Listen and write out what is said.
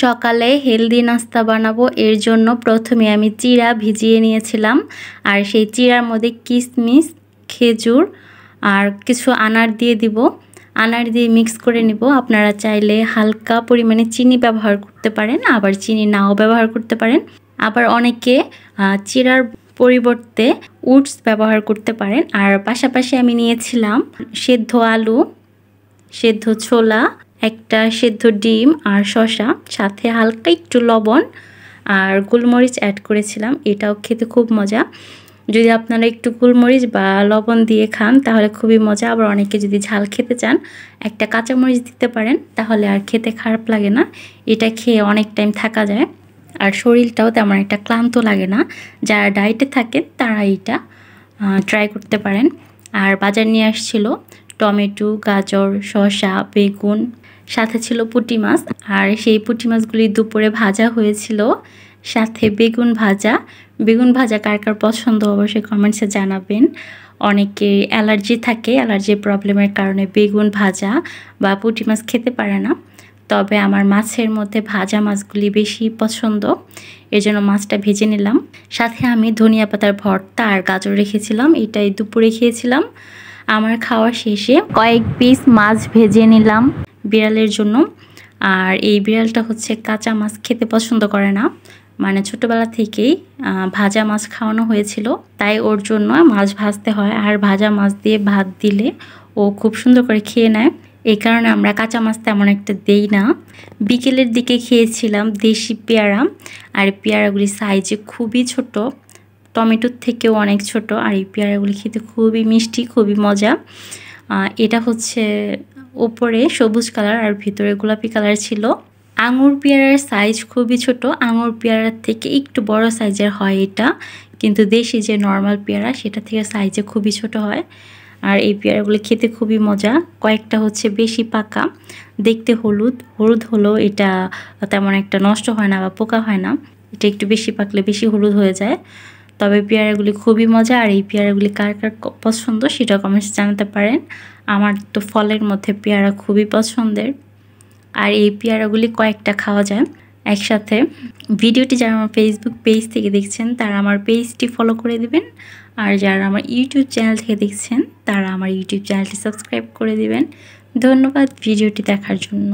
সকালে হেলদি নাস্তা বানাবো, এর জন্য প্রথমে আমি চিড়া ভিজিয়ে নিয়েছিলাম। আর সেই চিড়ার মধ্যে কিশমিশ, খেজুর আর কিছু আনার দিয়ে দিব। আনার দিয়ে মিক্স করে নিব। আপনারা চাইলে হালকা পরিমাণে চিনি ব্যবহার করতে পারেন, আবার চিনি নাও ব্যবহার করতে পারেন। আবার অনেকে চিড়ার পরিবর্তে ওটস ব্যবহার করতে পারেন। আর পাশাপাশি আমি নিয়েছিলাম সেদ্ধ আলু, সেদ্ধ ছোলা, একটা সেদ্ধ ডিম আর শসা, সাথে হালকা একটু লবণ আর গোলমরিচ অ্যাড করেছিলাম। এটাও খেতে খুব মজা। যদি আপনারা একটু গোলমরিচ বা লবণ দিয়ে খান তাহলে খুবই মজা। আবার অনেকে যদি ঝাল খেতে চান একটা কাঁচামরিচ দিতে পারেন, তাহলে আর খেতে খারাপ লাগে না। এটা খেয়ে অনেক টাইম থাকা যায় আর শরীরটাও তেমন একটা ক্লান্ত লাগে না। যারা ডায়েটে থাকেন তারা এটা ট্রাই করতে পারেন। আর বাজার নিয়ে আসছিল টমেটো, গাজর, শসা, বেগুন, সাথে ছিল পুঁটি মাছ। আর সেই পুঁটি মাছগুলি দুপুরে ভাজা হয়েছিল, সাথে বেগুন ভাজা। বেগুন ভাজা কার কার পছন্দ অবশ্যই কমেন্টসে জানাবেন। অনেকের অ্যালার্জি থাকে, অ্যালার্জির প্রবলেমের কারণে বেগুন ভাজা বা পুঁটি মাছ খেতে পারে না। তবে আমার মাছের মধ্যে ভাজা মাছগুলি বেশি পছন্দ, এজন্য মাছটা ভেজে নিলাম। সাথে আমি ধনিয়া পাতার ভর্তা আর গাজর রেখেছিলাম, এটাই দুপুরে খেয়েছিলাম। আমার খাওয়া শেষে কয়েক পিস মাছ ভেজে নিলাম বিড়ালের জন্য। আর এই বিড়ালটা হচ্ছে কাঁচা মাছ খেতে পছন্দ করে না, মানে ছোটোবেলা থেকেই ভাজা মাছ খাওয়ানো হয়েছিল, তাই ওর জন্য মাছ ভাজতে হয়। আর ভাজা মাছ দিয়ে ভাত দিলে ও খুব সুন্দর করে খেয়ে নেয়, এই কারণে আমরা কাঁচা মাছ তেমন একটা দেই না। বিকেলের দিকে খেয়েছিলাম দেশি পেয়ারা। আর পেয়ারাগুলি সাইজে খুবই ছোট, টমেটোর থেকেও অনেক ছোট। আর এই পেয়ারাগুলি খেতে খুবই মিষ্টি, খুবই মজা। এটা হচ্ছে ওপরে সবুজ কালার আর ভিতরে গোলাপি কালার ছিল। আঙুর পেয়ারার সাইজ খুবই ছোট, আঙুর পেয়ারার থেকে একটু বড় সাইজের হয় এটা, কিন্তু দেশি যে নর্মাল পেয়ারা সেটা থেকে সাইজে খুবই ছোট হয়। আর এই পেয়ারাগুলি খেতে খুবই মজা। কয়েকটা হচ্ছে বেশি পাকা, দেখতে হলুদ হলুদ হলেও এটা তেমন একটা নষ্ট হয় না বা পোকা হয় না। এটা একটু বেশি পাকলে বেশি হলুদ হয়ে যায়। তবে পেয়ারাগুলি খুবই মজা। আর এই পেয়ারাগুলি কার কার পছন্দ সেটা কমেন্টসে জানাতে পারেন। আমার তো ফলের মধ্যে পেয়ারা খুবই পছন্দের। আর এই পেয়ারাগুলি কয়েকটা খাওয়া যায় একসাথে। ভিডিওটি যারা আমার ফেসবুক পেজ থেকে দেখছেন তারা আমার পেজটি ফলো করে দিবেন। আর যারা আমার ইউটিউব চ্যানেল থেকে দেখছেন তারা আমার ইউটিউব চ্যানেলটি সাবস্ক্রাইব করে দিবেন। ধন্যবাদ ভিডিওটি দেখার জন্য।